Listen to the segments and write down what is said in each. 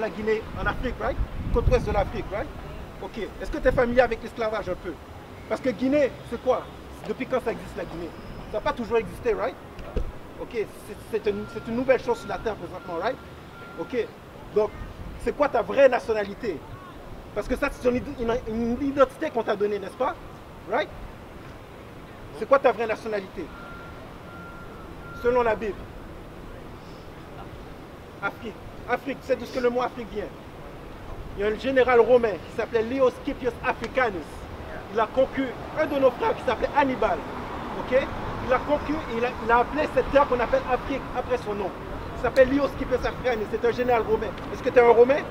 la Guinée en Afrique, right? Côte ouest de l'Afrique, right? Ok. Est-ce que tu es familier avec l'esclavage un peu? Parce que Guinée, c'est quoi? Depuis quand ça existe la Guinée? Ça n'a pas toujours existé, right? Ok. C'est une nouvelle chose sur la terre présentement, right? Ok. Donc, c'est quoi ta vraie nationalité? Parce que ça, c'est une identité qu'on t'a donnée, n'est-ce pas? Right? C'est quoi ta vraie nationalité? Selon la Bible. Afrique. Afrique, c'est de ce que le mot Afrique vient. Il y a un général romain qui s'appelait Leo Scipius Africanus. Il a conquis un de nos frères qui s'appelait Hannibal. Ok? Il a conquis et il a appelé cette terre qu'on appelle Afrique après son nom. Il s'appelle Leo Scipius Africanus. C'est un général romain. Est-ce que tu es un romain?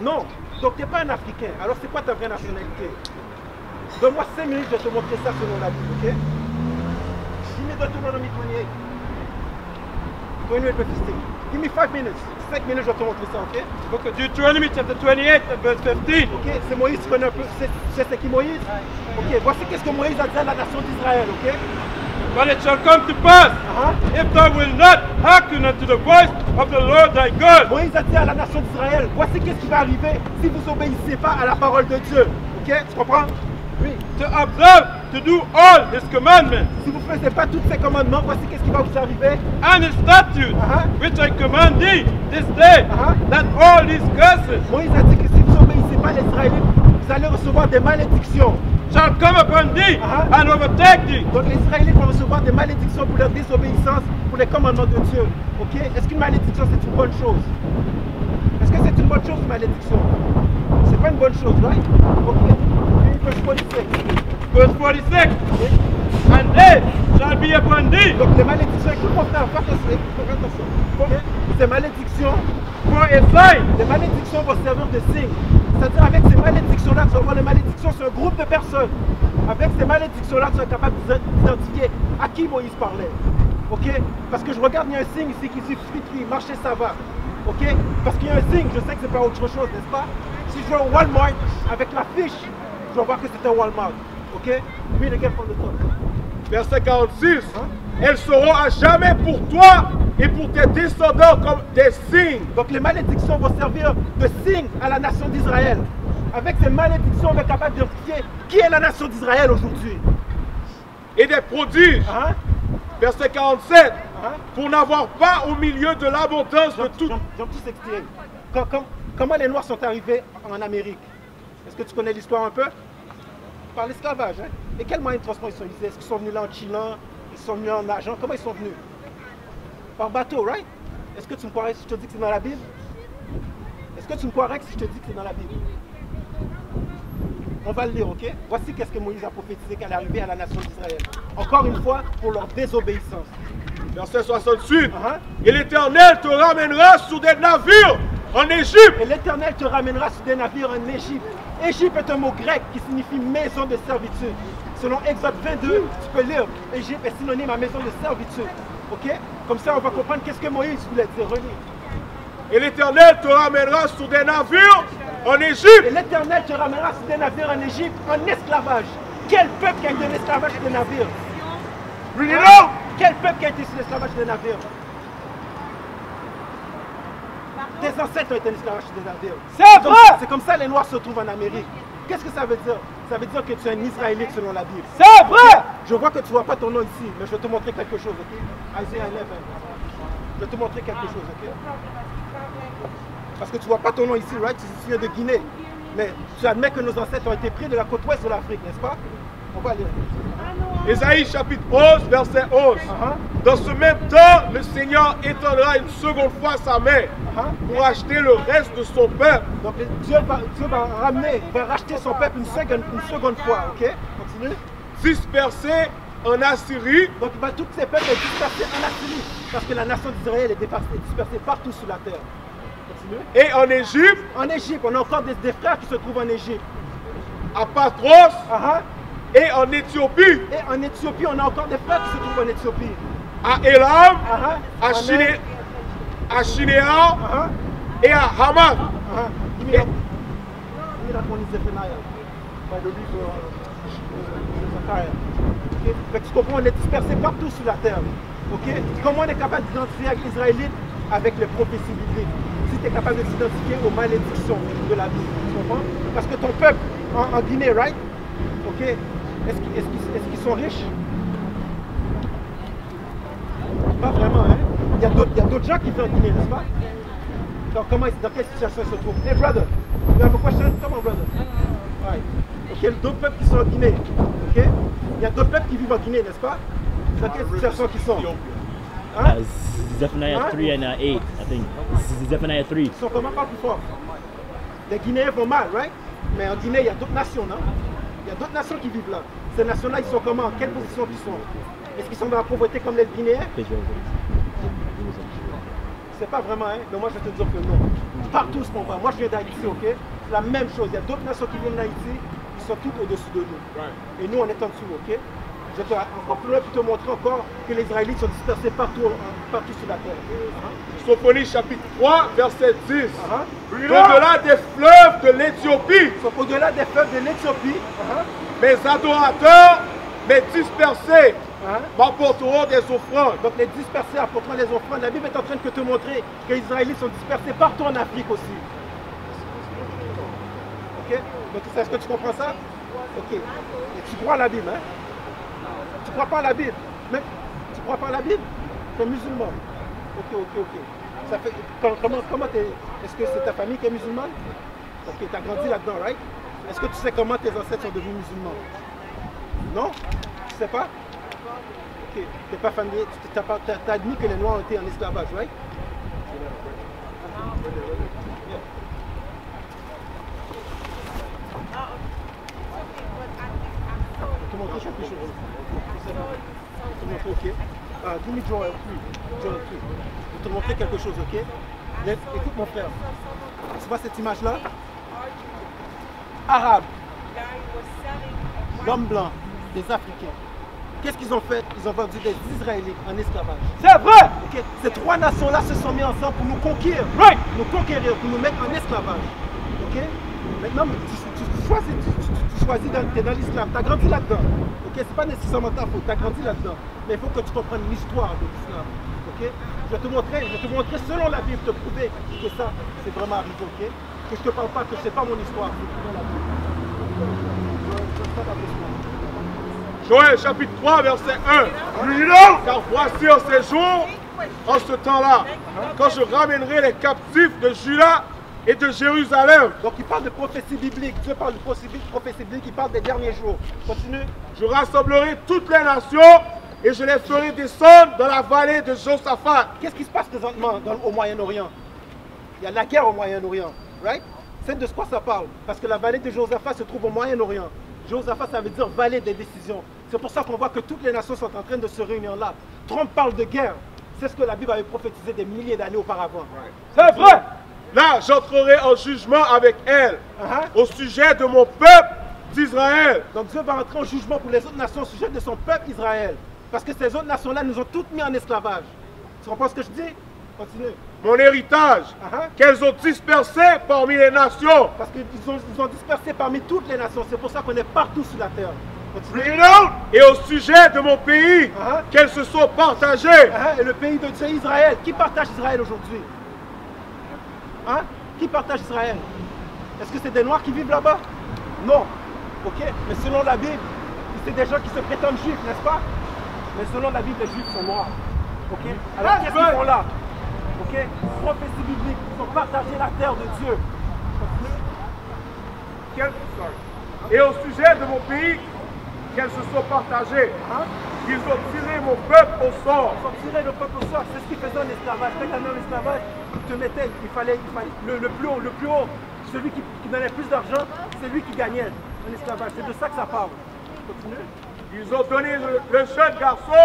Non. Donc tu n'es pas un Africain. Alors c'est quoi ta vraie nationalité? Donne-moi 5 minutes, je vais te montrer ça selon la Bible. Ok? Give me Deuteronomy 28. 28 verse 15. Give me 5 minutes. 5 minutes, je vais te montrer ça, ok? Book of Deuteronomy chapter 28 and verse 15. Ok, c'est Moïse, tu connais un peu. C'est qui Moïse? Ok, voici qu'est-ce que Moïse a dit à la nation d'Israël, ok? But it shall come to pass, if thou wilt not hearken unto the voice of the Lord thy God. Moïse a dit à la nation d'Israël, voici qu'est-ce qui va arriver si vous n'obéissez pas à la parole de Dieu. Ok, tu comprends? Oui. To observe, to do all his commandments. Si vous ne faisiez pas tous ces commandements, voici qu'est-ce qui va vous arriver. And his statutes, which I command thee this day, that all these curses Moïse a dit que si vous n'obéissez pas les Israélites, vous allez recevoir des malédictions. shall come upon thee and overtake thee. Donc les Israélites vont recevoir des malédictions pour leur désobéissance, pour les commandements de Dieu. Ok? Est-ce qu'une malédiction c'est une bonne chose? Est-ce que c'est une bonne chose une malédiction? C'est pas une bonne chose, right? Ok. Verse 46. Verse 46. And they shall be upon thee. Donc les malédictions, écoute mon frère, fais attention. Okay? Ces malédictions, For a sign. les malédictions vont servir de signe. C'est-à-dire avec ces malédictions-là, tu vas voir les malédictions sur un groupe de personnes. Avec ces malédictions-là, tu es capable d'identifier à qui Moïse parlait. Ok? Parce que je regarde, il y a un signe ici qui dit fruit, marcher ça va. Ok? Parce qu'il y a un signe, je sais que c'est pas autre chose, n'est-ce pas? Si je vais au Walmart avec la fiche, je vais voir que c'est un Walmart. Ok? Read again from the top. Verset 46. Elles seront à jamais pour toi et pour tes descendants comme des signes. Donc les malédictions vont servir de signe à la nation d'Israël. Avec ces malédictions, on est capable d'identifier qui est la nation d'Israël aujourd'hui. Et des prodiges. Verset 47. Pour n'avoir pas au milieu de l'abondance de tout. J'en peux s'expliquer. Comment les Noirs sont arrivés en Amérique? Est-ce que tu connais l'histoire un peu? Par l'esclavage. Hein? Et quels moyens de transport ils sont utilisés? Est-ce qu'ils sont venus là en chillant? Ils sont venus en argent? Comment ils sont venus? Par bateau, right? Est-ce que tu me croirais si je te dis que c'est dans la Bible? Est-ce que tu me croirais si je te dis que c'est dans la Bible? On va le lire, ok? Voici qu'est-ce que Moïse a prophétisé qu'elle est arrivée à la nation d'Israël. Encore une fois, pour leur désobéissance. Verset 68. Et l'Éternel te ramènera sur des navires en Égypte. Et l'Éternel te ramènera sur des navires en Égypte. Égypte est un mot grec qui signifie maison de servitude. Selon Exode 22, tu peux lire, Égypte est synonyme à maison de servitude. Ok? Comme ça, on va comprendre qu'est-ce que Moïse voulait dire. Relis. Et l'Éternel te ramènera sur des navires en Égypte. Et l'Éternel te ramènera sur des navires en Égypte en esclavage. Quel peuple qui a été en esclavage sur des navires? Quel peuple qui a été sur l'esclavage des navires? Tes ancêtres ont été en esclavage sur des navires. C'est vrai! C'est comme ça que les Noirs se trouvent en Amérique. Qu'est-ce que ça veut dire? Ça veut dire que tu es un Israélite selon la Bible. C'est vrai! Je vois que tu ne vois pas ton nom ici, mais je vais te montrer quelque chose, ok? Isaiah 11. Je vais te montrer quelque chose, ok? Parce que tu ne vois pas ton nom ici, right? Tu viens de Guinée. Mais tu admets que nos ancêtres ont été pris de la côte ouest de l'Afrique, n'est-ce pas? On va lire. Ésaïe chapitre 11, verset 11. Dans ce même temps, le Seigneur étendra une seconde fois sa main pour acheter le reste de son peuple. Donc Dieu va racheter son peuple une seconde fois, ok? Continue. Dispersé en Assyrie. Donc il va tous ces peuples disperser en Assyrie. Parce que la nation d'Israël est dispersée partout sur la terre. Continue. Et en Égypte. En Égypte, on a encore des frères qui se trouvent en Égypte. À Patros. Et en Éthiopie. Et en Éthiopie, on a encore des frères qui se trouvent en Éthiopie. À Elam, à Shinéa et à Hamath. Tu comprends, on est dispersés partout sur la terre. Okay? Comment on est capable d'identifier avec les Israélites? Avec les prophéties bibliques. Si tu es capable de t'identifier aux malédictions de la vie. Tu comprends? Parce que ton peuple en Guinée, right? Ok? Est-ce qu'ils sont riches? Pas vraiment, hein? Il y a d'autres gens qui vivent en Guinée, n'est-ce pas? Donc, dans quelle situation ils se trouvent? Hey, brother, you have a question? Come on, brother. Right. Ok, il y a d'autres peuples qui sont en Guinée. Ok? Il y a d'autres peuples qui vivent en Guinée, n'est-ce pas? Dans quelle situation ils sont? Hein? Zephaniah 3 and 8, I think. Zephaniah 3. Ils sont comment? Pas plus fort. Les Guinéens vont mal, right? Mais en Guinée, il y a d'autres nations, non? Il y a d'autres nations qui vivent là. Ces nations-là, ils sont comment? En quelle position ils sont? Est-ce qu'ils sont dans la pauvreté comme les Guinéens? C'est pas vraiment, hein? Mais moi, je vais te dire que non. Partout ce qu'on va. Moi, je viens d'Haïti, ok? C'est la même chose. Il y a d'autres nations qui viennent d'Haïti, ils sont tout au-dessus de nous. Et nous, on est en dessous, ok? Je vais encore plus loin pour te montrer encore que les Israélites sont dispersés partout sur la terre. Sophonie chapitre 3, verset 10. Au-delà des fleuves de l'Éthiopie. Au-delà des fleuves de l'Éthiopie. Mes adorateurs, mes dispersés, m'apporteront des offrandes. Donc les dispersés apporteront des offrandes. La Bible est en train de te montrer que les Israélites sont dispersés partout en Afrique aussi. Ok? Donc est-ce que tu comprends ça? Ok. Et tu crois à la Bible, hein? Tu crois pas à la Bible? Mais tu crois pas à la Bible? Tu es musulman. Ok. Ça fait, comment est-ce que c'est ta famille qui est musulmane? Ok, tu as grandi là-dedans, right? Est-ce que tu sais comment tes ancêtres sont devenus musulmans? Non? Tu sais pas? Ok, tu n'es pas familier, tu as admis que les Noirs ont été en esclavage, right? Je vais te montrer quelque chose. Je vais te montrer, ok? Give me Joel 3. Je vais te montrer quelque chose, ok? Écoute mon frère. Tu vois cette image-là? Arabe. L'homme blanc, des Africains. Qu'est-ce qu'ils ont fait? Ils ont vendu des Israélites en esclavage. C'est vrai! Okay. Ces trois nations-là se sont mis ensemble pour nous conquérir. Right. Nous conquérir, pour nous mettre en esclavage. Ok? Maintenant, tu choisis t'es dans l'islam. Tu as grandi là-dedans. Ok? C'est pas nécessairement ta faute. Tu as grandi là-dedans. Mais il faut que tu comprennes l'histoire de l'islam. Ok? Je vais te montrer selon la Bible, te prouver que ça, c'est vraiment arrivé. Ok? Que je te parle pas, que c'est pas mon histoire. C'est la Bible. Joël chapitre 3 verset 1. Car voici en ces jours, en ce temps-là, quand je ramènerai les captifs de Juda et de Jérusalem. Donc il parle de prophétie biblique. Dieu parle de prophétie biblique, il parle des derniers jours. Continue. Je rassemblerai toutes les nations et je les ferai descendre dans la vallée de Josaphat. Qu'est-ce qui se passe présentement au Moyen-Orient? Il y a la guerre au Moyen-Orient, right? C'est de quoi ça parle? Parce que la vallée de Josaphat se trouve au Moyen-Orient. Josaphat, ça veut dire vallée des décisions. C'est pour ça qu'on voit que toutes les nations sont en train de se réunir là. Trump parle de guerre. C'est ce que la Bible avait prophétisé des milliers d'années auparavant. C'est vrai! Là, j'entrerai en jugement avec elle au sujet de mon peuple d'Israël. Donc Dieu va entrer en jugement pour les autres nations au sujet de son peuple Israël. Parce que ces autres nations-là nous ont toutes mis en esclavage. Tu comprends ce que je dis? Continue. Mon héritage, qu'elles ont dispersé parmi les nations. Parce qu'ils ont dispersé parmi toutes les nations. C'est pour ça qu'on est partout sur la terre. Continue. Et au sujet de mon pays, qu'elles se sont partagées. Et le pays de Dieu, Israël. Qui partage Israël aujourd'hui? Qui partage Israël? Est-ce que c'est des Noirs qui vivent là-bas? Non. Ok. Mais selon la Bible, c'est des gens qui se prétendent juifs, n'est-ce pas? Mais selon la Bible, les juifs sont noirs. Ok. Alors qu'est-ce qu'ils font là? Ok. Prophétie biblique. Ils ont partagé la terre de Dieu. Et au sujet de mon pays, qu'elles se sont partagées. Ils ont tiré mon peuple au sort. Ils ont tiré le peuple au sort. C'est ce qu'ils faisaient en esclavage. Quand tu en esclavage, ils te mettaient, il fallait le plus haut, celui qui donnait plus d'argent, c'est lui qui gagnait en esclavage. C'est de ça que ça parle. Continue. Ils ont donné le jeune garçon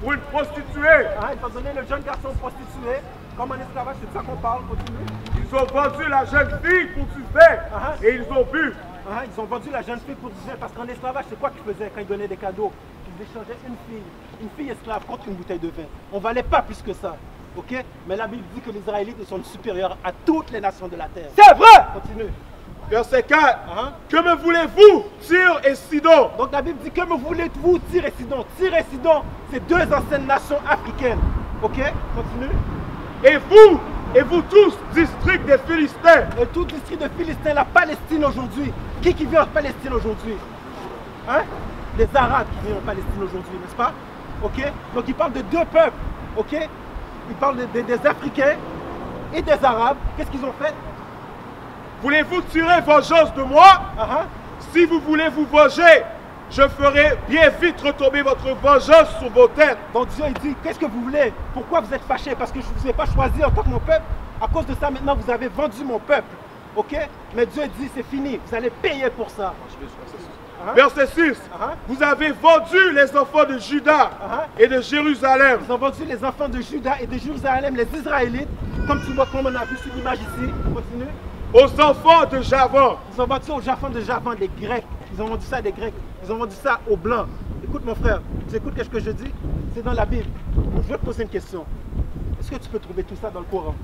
pour une prostituée. Ils ont donné le jeune garçon prostitué. Comme en esclavage, c'est de ça qu'on parle. Continue. Ils ont vendu la jeune fille pour du vin et ils ont bu. Ils ont vendu la jeune fille pour du vin parce qu'en esclavage, c'est quoi qu'ils faisaient quand ils donnaient des cadeaux? Ils échangeaient une fille esclave contre une bouteille de vin. On ne valait pas plus que ça. Ok? Mais la Bible dit que les Israélites sont supérieurs à toutes les nations de la terre. C'est vrai! Continue. Verset 4. Que me voulez-vous, Tyr et Sidon? Donc la Bible dit que me voulez-vous, Tyr et Sidon? Tyr et Sidon, c'est deux anciennes nations africaines. Ok? Continue. Et vous, Et vous tous, district des Philistins. Et tout district de Philistins, la Palestine aujourd'hui. Qui vit en Palestine aujourd'hui? Hein? Les Arabes qui vivent en Palestine aujourd'hui, n'est-ce pas? Ok? Donc il parle de deux peuples. Ok? Il parle des Africains et des Arabes. Qu'est-ce qu'ils ont fait? Voulez-vous tirer vengeance de moi? Si vous voulez vous venger, je ferai bien vite retomber votre vengeance sur vos têtes. Donc Dieu il dit, qu'est-ce que vous voulez? Pourquoi vous êtes fâchés? Parce que je ne vous ai pas choisi en tant que mon peuple. À cause de ça, maintenant, vous avez vendu mon peuple. Ok? Mais Dieu dit, c'est fini. Vous allez payer pour ça. Verset 6. Vous avez vendu les enfants de Juda et de Jérusalem. Ils ont vendu les enfants de Juda et de Jérusalem, les Israélites, comme tu vois, comme on a vu sur l'image ici. Continue. Aux enfants de Javan. Ils ont vendu aux enfants de Javan, les Grecs. Ils ont vendu ça à des Grecs. Ils ont vendu ça aux Blancs. Écoute mon frère, tu écoutes ce que je dis? C'est dans la Bible. Je vais te poser une question. Est-ce que tu peux trouver tout ça dans le Coran?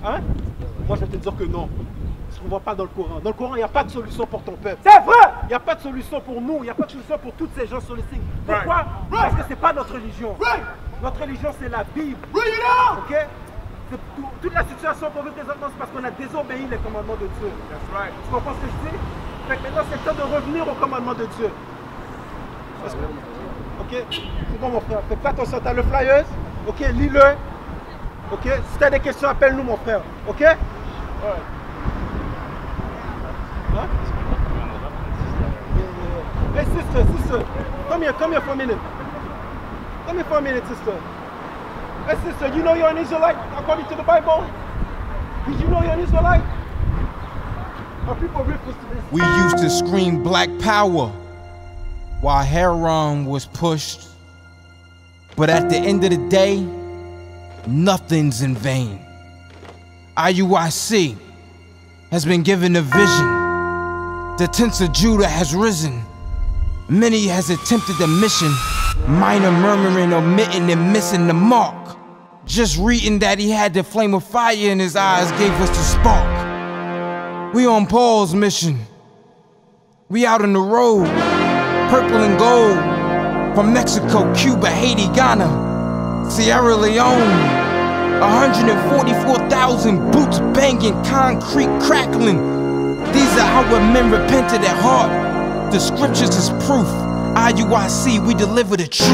Hein? Moi je vais te dire que non. Parce qu'on ne voit pas dans le Coran. Dans le Coran, il n'y a pas de solution pour ton peuple. C'est vrai! Il n'y a pas de solution pour nous. Il n'y a pas de solution pour toutes ces gens sur les signes. Pourquoi? Parce que ce n'est pas notre religion. Notre religion, c'est la Bible. Ok? Toute la situation qu'on vit présentement, c'est parce qu'on a désobéi les commandements de Dieu. Tu comprends ce que je dis? Fait que maintenant, c'est le temps de revenir aux commandements de Dieu. Ok? C'est bon, mon frère. Fais pas attention, tu as le flyers. Ok? Lis-le. Ok? Si tu as des questions, appelle-nous, mon frère. Ok? Ouais. Huh? Hey, sister. Come here for a minute. Come here for a minute, sister. Hey, sister, you know you're an Israelite according to the Bible? Did you know you're an Israelite? Are people ruthless to this? We used to scream black power while Heron was pushed. But at the end of the day, nothing's in vain. IUIC has been given a vision. The tents of Judah has risen. Many has attempted the mission. Minor murmuring, omitting, and missing the mark. Just reading that he had the flame of fire in his eyes gave us the spark. We on Paul's mission. We out on the road, purple and gold. From Mexico, Cuba, Haiti, Ghana, Sierra Leone. 144,000 boots banging, concrete crackling. These are our men repented at heart. The scriptures is proof. IUIC, we deliver the truth.